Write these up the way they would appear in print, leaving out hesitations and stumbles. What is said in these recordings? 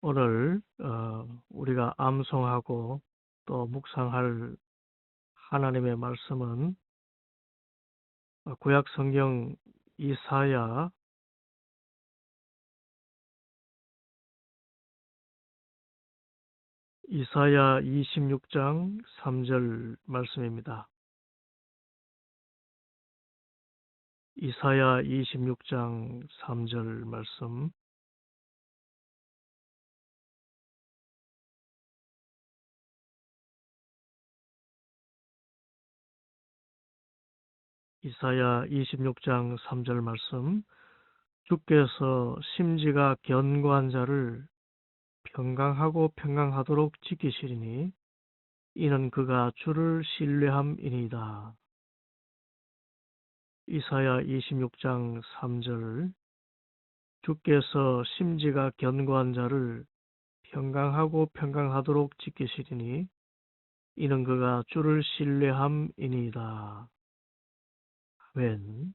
오늘 우리가 암송하고 또 묵상할 하나님의 말씀은 구약 성경 이사야 26장 3절 말씀입니다. 이사야 26장 3절 말씀. 이사야 26장 3절 말씀. 주께서 심지가 견고한 자를 평강하고 평강하도록 지키시리니 이는 그가 주를 신뢰함이니이다. 이사야 26장 3절. 주께서 심지가 견고한 자를 평강하고 평강하도록 지키시리니 이는 그가 주를 신뢰함이니이다. 아멘.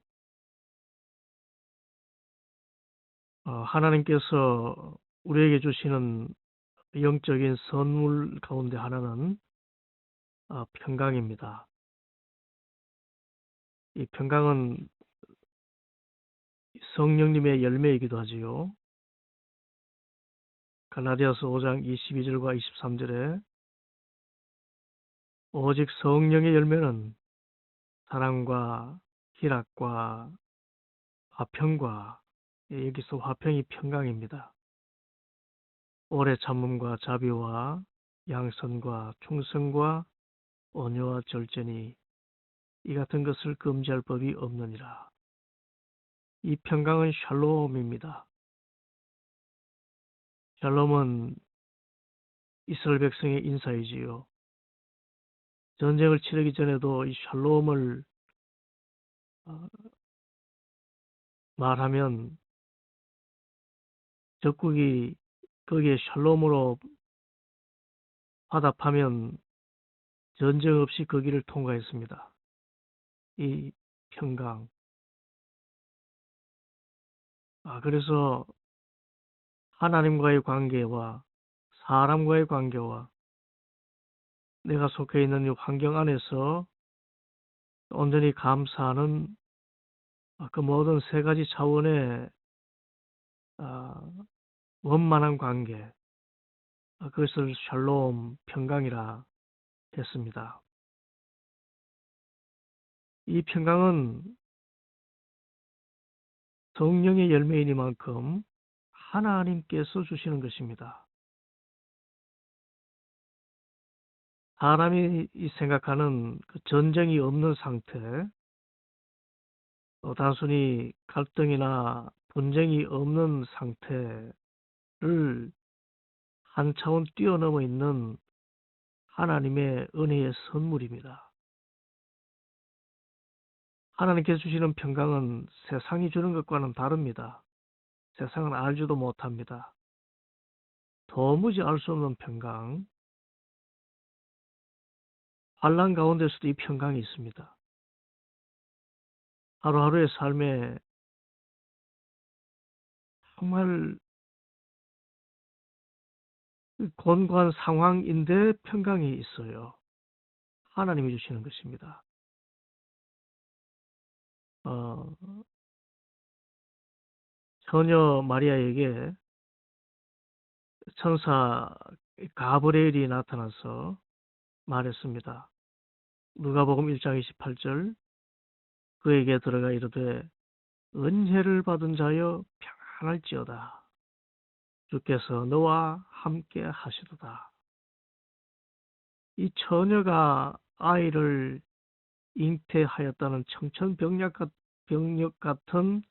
하나님께서 우리에게 주시는 영적인 선물 가운데 하나는 평강입니다. 이 평강은 성령님의 열매이기도 하지요. 갈라디아서 5장 22절과 23절에 오직 성령의 열매는 사랑과 희락과 화평과, 여기서 화평이 평강입니다. 오래 참음과 자비와 양선과 충성과 온유와 절제니 이 같은 것을 금지할 법이 없느니라. 이 평강은 샬롬입니다. 샬롬은 이스라엘 백성의 인사이지요. 전쟁을 치르기 전에도 이 샬롬을 말하면 적국이 거기에 샬롬으로 화답하면 전쟁 없이 거기를 통과했습니다. 이 평강. 그래서 하나님과의 관계와 사람과의 관계와 내가 속해 있는 이 환경 안에서 온전히 감사하는 그 모든 세 가지 차원의 원만한 관계, 그것을 샬롬, 평강이라 했습니다. 이 평강은 성령의 열매이니만큼 하나님께서 주시는 것입니다. 사람이 생각하는 그 전쟁이 없는 상태, 단순히 갈등이나 분쟁이 없는 상태를 한 차원 뛰어넘어 있는 하나님의 은혜의 선물입니다. 하나님께서 주시는 평강은 세상이 주는 것과는 다릅니다. 세상은 알지도 못합니다. 도무지 알 수 없는 평강. 환난 가운데서도 이 평강이 있습니다. 하루하루의 삶에 정말 곤고한 상황인데 평강이 있어요. 하나님이 주시는 것입니다. 처녀 마리아에게 천사 가브리엘이 나타나서 말했습니다. 누가복음 1장 28절. 그에게 들어가 이르되 은혜를 받은 자여 평안할지어다. 주께서 너와 함께 하시도다. 이 처녀가 아이를 잉태하였다는 청천벽력 같은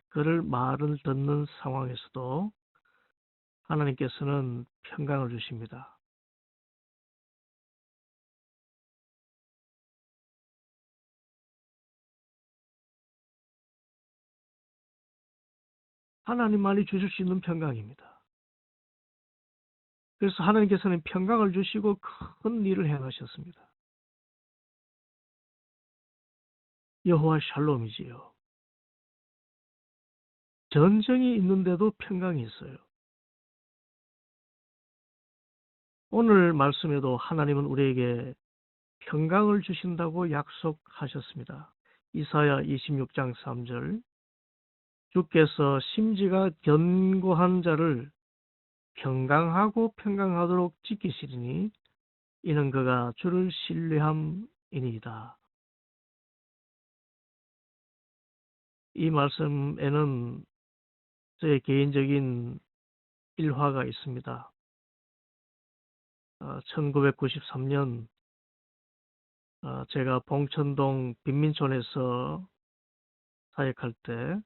그를 말을 듣는 상황에서도 하나님께서는 평강을 주십니다. 하나님만이 주실 수 있는 평강입니다. 그래서 하나님께서는 평강을 주시고 큰 일을 행하셨습니다. 여호와 샬롬이지요. 전쟁이 있는데도 평강이 있어요. 오늘 말씀에도 하나님은 우리에게 평강을 주신다고 약속하셨습니다. 이사야 26장 3절, 주께서 심지가 견고한 자를 평강하고 평강하도록 지키시리니 이는 그가 주를 신뢰함이니이다. 이 말씀에는 저의 개인적인 일화가 있습니다. 1993년 제가 봉천동 빈민촌에서 사역할 때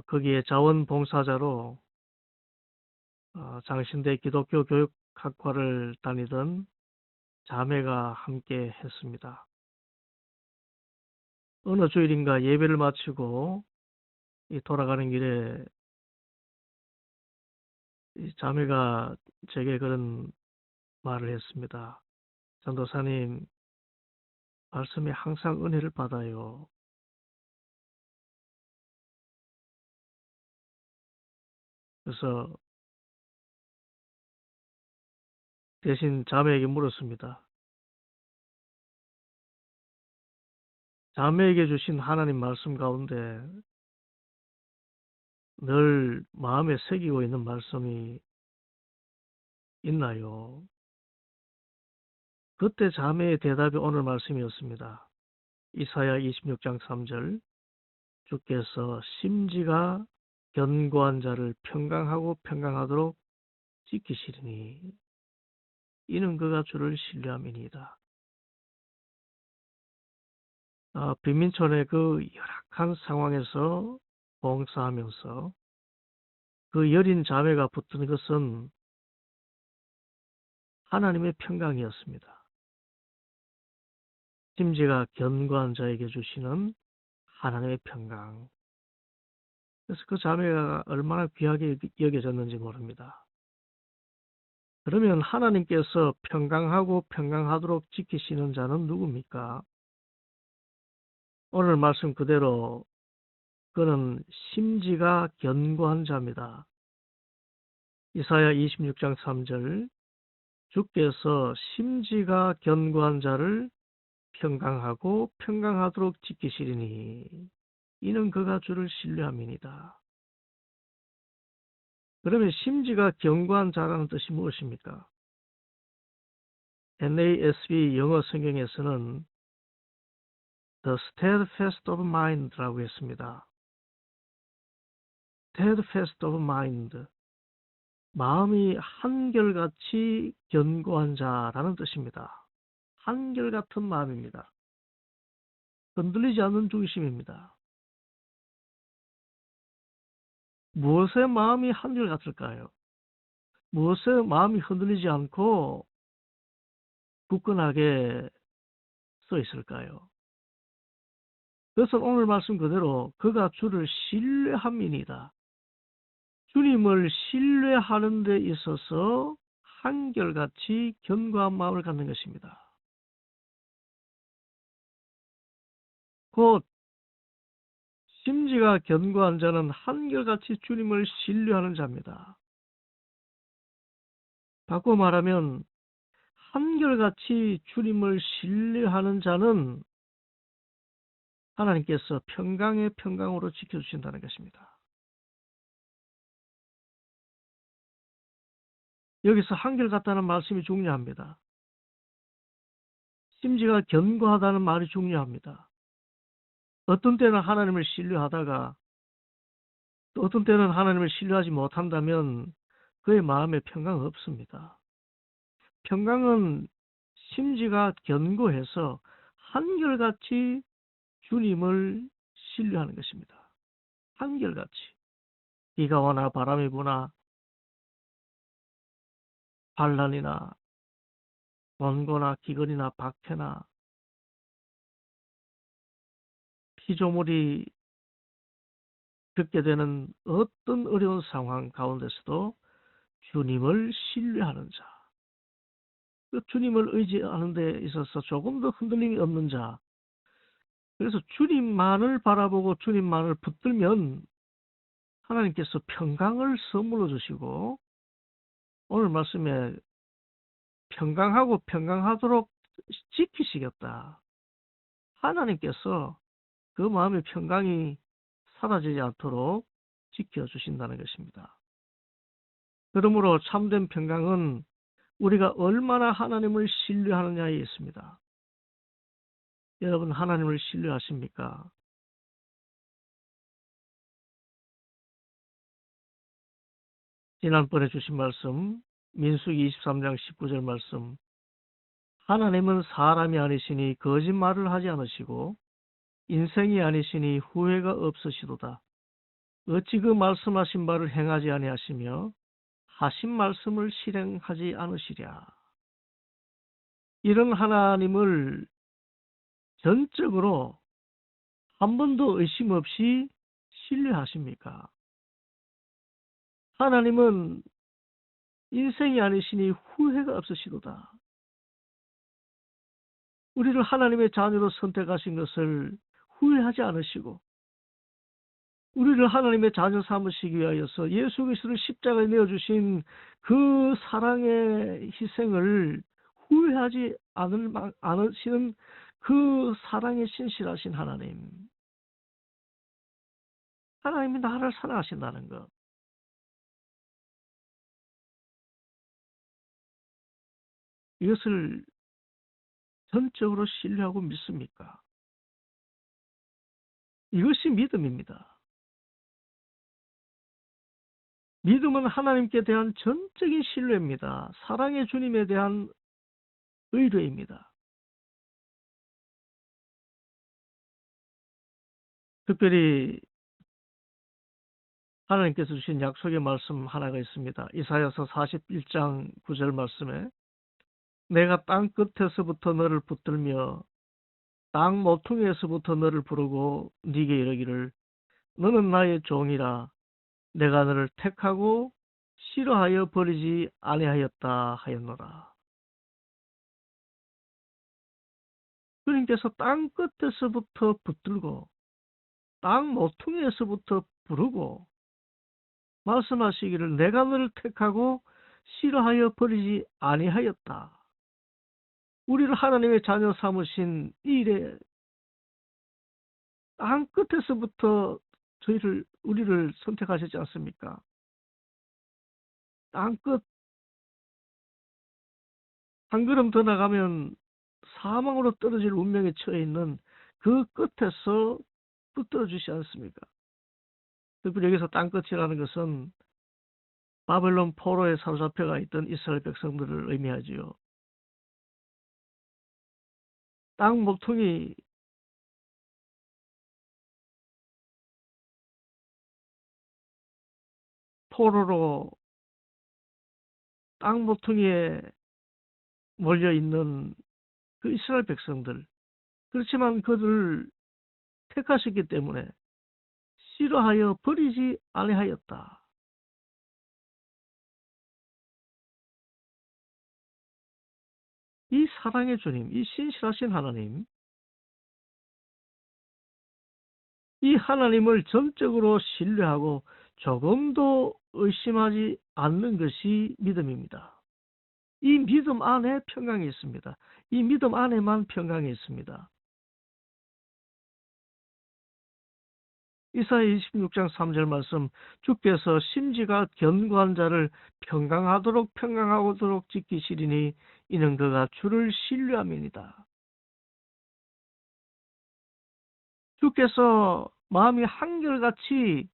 거기에 자원봉사자로 장신대 기독교 교육학과를 다니던 자매가 함께 했습니다. 어느 주일인가 예배를 마치고 돌아가는 길에 이 자매가 제게 그런 말을 했습니다. 전도사님, 말씀에 항상 은혜를 받아요. 그래서 대신 자매에게 물었습니다. 자매에게 주신 하나님 말씀 가운데 늘 마음에 새기고 있는 말씀이 있나요? 그때 자매의 대답이 오늘 말씀이었습니다. 이사야 26장 3절, 주께서 심지가 견고한 자를 평강하고 평강하도록 지키시리니 이는 그가 주를 신뢰함이니이다. 빈민촌의 그 열악한 상황에서 봉사하면서 그 여린 자매가 붙은 것은 하나님의 평강이었습니다. 심지가 견고한 자에게 주시는 하나님의 평강. 그래서 그 자매가 얼마나 귀하게 여겨졌는지 모릅니다. 그러면 하나님께서 평강하고 평강하도록 지키시는 자는 누굽니까? 오늘 말씀 그대로 그는 심지가 견고한 자입니다. 이사야 26장 3절, 주께서 심지가 견고한 자를 평강하고 평강하도록 지키시리니 이는 그가 주를 신뢰함이니이다. 그러면 심지가 견고한 자라는 뜻이 무엇입니까? NASB 영어 성경에서는 The steadfast of mind라고 했습니다. steadfast of mind, 마음이 한결같이 견고한 자라는 뜻입니다. 한결같은 마음입니다. 흔들리지 않는 중심입니다. 무엇에 마음이 한결같을까요? 무엇에 마음이 흔들리지 않고 굳건하게 서 있을까요? 그것은 오늘 말씀 그대로 그가 주를 신뢰함이니이다. 주님을 신뢰하는 데 있어서 한결같이 견고한 마음을 갖는 것입니다. 곧 심지가 견고한 자는 한결같이 주님을 신뢰하는 자입니다. 바꿔 말하면 한결같이 주님을 신뢰하는 자는 하나님께서 평강의 평강으로 지켜주신다는 것입니다. 여기서 한결같다는 말씀이 중요합니다. 심지가 견고하다는 말이 중요합니다. 어떤 때는 하나님을 신뢰하다가 또 어떤 때는 하나님을 신뢰하지 못한다면 그의 마음에 평강은 없습니다. 평강은 심지가 견고해서 한결같이 주님을 신뢰하는 것입니다. 한결같이. 비가 오나 바람이 부나 반란이나 원고나 기근이나 박해나 피조물이 겪게 되는 어떤 어려운 상황 가운데서도 주님을 신뢰하는 자, 그 주님을 의지하는 데 있어서 조금도 흔들림이 없는 자, 그래서 주님만을 바라보고 주님만을 붙들면 하나님께서 평강을 선물로 주시고 오늘 말씀에 평강하고 평강하도록 지키시겠다. 하나님께서 그 마음의 평강이 사라지지 않도록 지켜주신다는 것입니다. 그러므로 참된 평강은 우리가 얼마나 하나님을 신뢰하느냐에 있습니다. 여러분, 하나님을 신뢰하십니까? 지난번에 주신 말씀, 민수기 23장 19절 말씀, 하나님은 사람이 아니시니 거짓말을 하지 않으시고 인생이 아니시니 후회가 없으시도다. 어찌 그 말씀하신 바를 행하지 아니하시며 하신 말씀을 실행하지 않으시랴. 이런 하나님을 전적으로 한 번도 의심 없이 신뢰하십니까? 하나님은 인생이 아니시니 후회가 없으시도다. 우리를 하나님의 자녀로 선택하신 것을 후회하지 않으시고 우리를 하나님의 자녀 삼으시기 위하여서 예수 그리스도를 십자가에 내어주신 그 사랑의 희생을 후회하지 않으시는 그 사랑에 신실하신 하나님. 하나님이 나를 사랑하신다는 것. 이것을 전적으로 신뢰하고 믿습니까? 이것이 믿음입니다. 믿음은 하나님께 대한 전적인 신뢰입니다. 사랑의 주님에 대한 의뢰입니다. 특별히 하나님께서 주신 약속의 말씀 하나가 있습니다. 이사야서 41장 9절 말씀에 내가 땅 끝에서부터 너를 붙들며 땅 모퉁이에서부터 너를 부르고 네게 이르기를 너는 나의 종이라 내가 너를 택하고 싫어하여 버리지 아니하였다 하였노라. 주님께서 땅 끝에서부터 붙들고 땅 모퉁이에서부터 부르고 말씀하시기를 내가 너를 택하고 싫어하여 버리지 아니하였다. 우리를 하나님의 자녀 삼으신 일에 땅 끝에서부터 우리를 선택하셨지 않습니까? 땅 끝, 한 걸음 더 나가면 사망으로 떨어질 운명에 처해 있는 그 끝에서 붙들어 주시지 않습니까? 특별히 여기서 땅 끝이라는 것은 바벨론 포로에 사로잡혀가 있던 이스라엘 백성들을 의미하지요. 땅 모퉁이, 포로로 땅 모퉁이에 몰려 있는 그 이스라엘 백성들. 그렇지만 그들을 택하셨기 때문에 싫어하여 버리지 아니하였다. 이 사랑의 주님, 이 신실하신 하나님, 이 하나님을 전적으로 신뢰하고 조금도 의심하지 않는 것이 믿음입니다. 이 믿음 안에 평강이 있습니다. 이 믿음 안에만 평강이 있습니다. 이사야 26장 3절 말씀, 주께서 심지가 견고한 자를 평강하도록 지키시리니 이는 그가 주를 신뢰함이니이다. 주께서 마음이 한결같이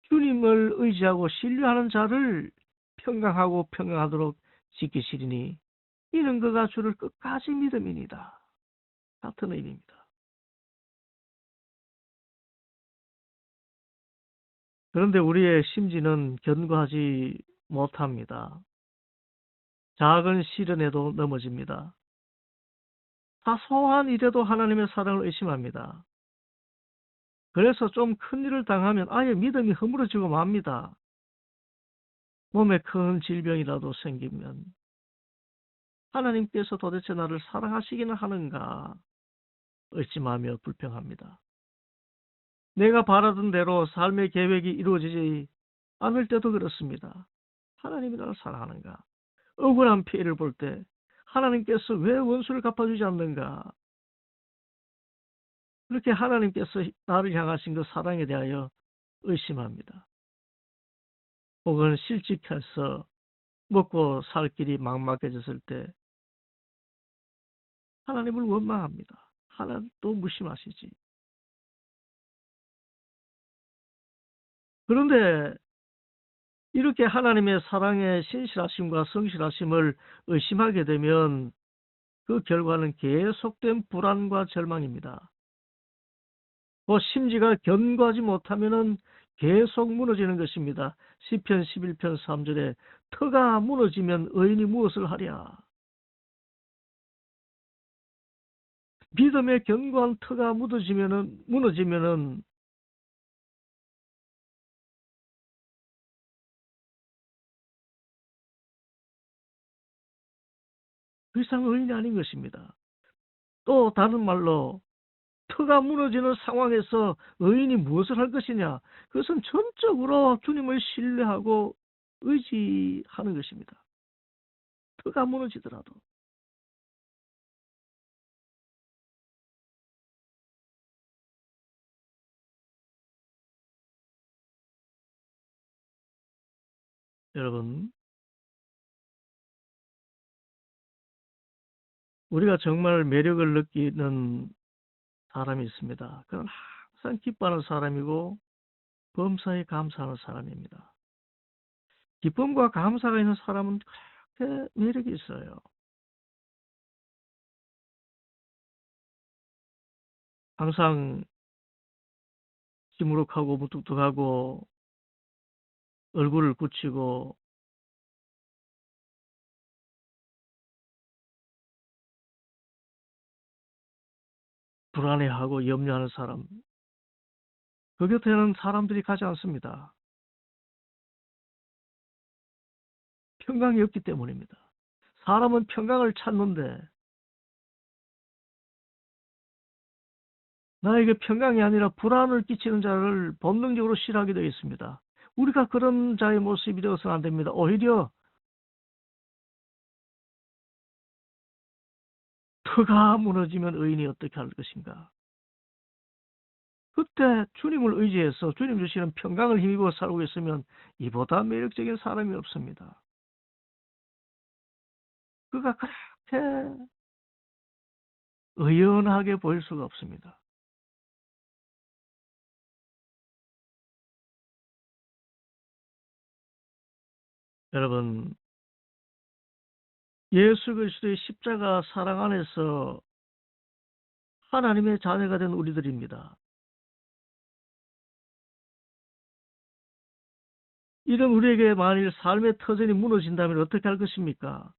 주님을 의지하고 신뢰하는 자를 평강하도록 지키시리니 이는 그가 주를 끝까지 믿음이니이다. 같은 의미입니다. 그런데 우리의 심지는 견고하지 못합니다. 작은 시련에도 넘어집니다. 사소한 일에도 하나님의 사랑을 의심합니다. 그래서 좀 큰 일을 당하면 아예 믿음이 허물어지고 맙니다. 몸에 큰 질병이라도 생기면 하나님께서 도대체 나를 사랑하시기는 하는가 의심하며 불평합니다. 내가 바라던 대로 삶의 계획이 이루어지지 않을 때도 그렇습니다. 하나님이 나를 사랑하는가? 억울한 피해를 볼 때 하나님께서 왜 원수를 갚아주지 않는가? 그렇게 하나님께서 나를 향하신 그 사랑에 대하여 의심합니다. 혹은 실직해서 먹고 살 길이 막막해졌을 때 하나님을 원망합니다. 하나님 또 무심하시지. 그런데 이렇게 하나님의 사랑의 신실하심과 성실하심을 의심하게 되면 그 결과는 계속된 불안과 절망입니다. 심지가 견고하지 못하면 계속 무너지는 것입니다. 시편 11편 3절에 터가 무너지면 의인이 무엇을 하랴. 믿음의 견고한 터가 무너지면은 그 이상 의인이 아닌 것입니다. 또 다른 말로 터가 무너지는 상황에서 의인이 무엇을 할 것이냐? 그것은 전적으로 주님을 신뢰하고 의지하는 것입니다. 터가 무너지더라도. 여러분, 우리가 정말 매력을 느끼는 사람이 있습니다. 그건 항상 기뻐하는 사람이고 범사에 감사하는 사람입니다. 기쁨과 감사가 있는 사람은 그렇게 매력이 있어요. 항상 시무룩하고 무뚝뚝하고 얼굴을 굳히고 불안해하고 염려하는 사람, 그 곁에는 사람들이 가지 않습니다. 평강이 없기 때문입니다. 사람은 평강을 찾는데 나에게 평강이 아니라 불안을 끼치는 자를 본능적으로 싫어하게 되어 있습니다. 우리가 그런 자의 모습이 되어서는 안 됩니다. 오히려 터가 무너지면 의인이 어떻게 할 것인가? 그때 주님을 의지해서 주님 주시는 평강을 힘입어 살고 있으면 이보다 매력적인 사람이 없습니다. 그가 그렇게 의연하게 보일 수가 없습니다. 여러분, 예수 그리스도의 십자가 사랑 안에서 하나님의 자녀가 된 우리들입니다. 이런 우리에게 만일 삶의 터전이 무너진다면 어떻게 할 것입니까?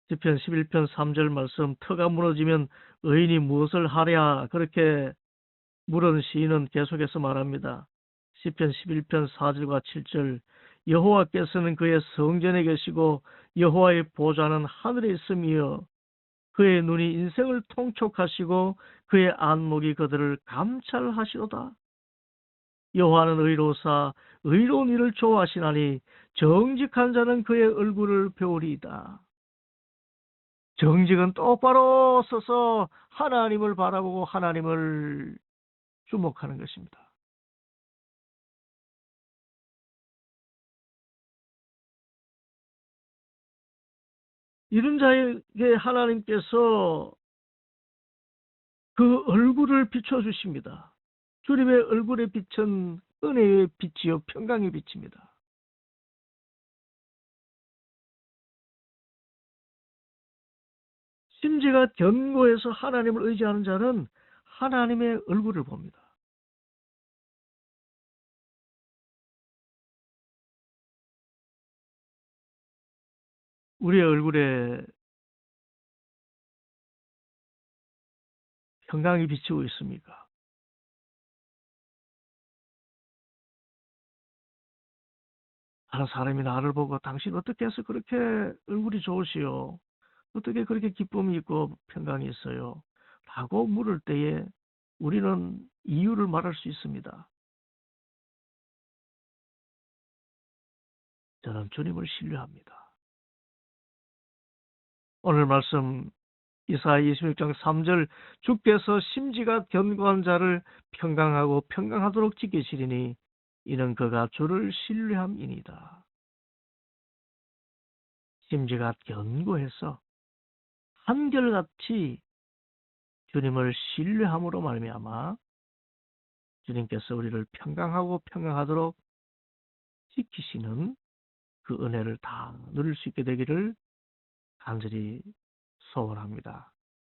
시편 11편 3절 말씀, 터가 무너지면 의인이 무엇을 하랴, 그렇게 물은 시인은 계속해서 말합니다. 시편 11편 4절과 7절, 여호와께서는 그의 성전에 계시고 여호와의 보좌는 하늘에 있으며 그의 눈이 인생을 통촉하시고 그의 안목이 그들을 감찰하시로다. 여호와는 의로사 의로운 일을 좋아하시나니 정직한 자는 그의 얼굴을 배우리이다. 정직은 똑바로 서서 하나님을 바라보고 하나님을 주목하는 것입니다. 이런 자에게 하나님께서 그 얼굴을 비춰주십니다. 주님의 얼굴의 빛은 은혜의 빛이요 평강의 빛입니다. 심지가 견고해서 하나님을 의지하는 자는 하나님의 얼굴을 봅니다. 우리의 얼굴에 평강이 비치고 있습니까? 다른 사람이 나를 보고 당신 어떻게 해서 그렇게 얼굴이 좋으시오? 어떻게 그렇게 기쁨이 있고 평강이 있어요? 라고 물을 때에 우리는 이유를 말할 수 있습니다. 저는 주님을 신뢰합니다. 오늘 말씀 이사야 26장 3절 주께서 심지가 견고한 자를 평강하고 평강하도록 지키시리니 이는 그가 주를 신뢰함이니이다. 심지가 견고해서 한결같이 주님을 신뢰함으로 말미암아 주님께서 우리를 평강하고 평강하도록 지키시는 그 은혜를 다 누릴 수 있게 되기를 간절히 소원합니다.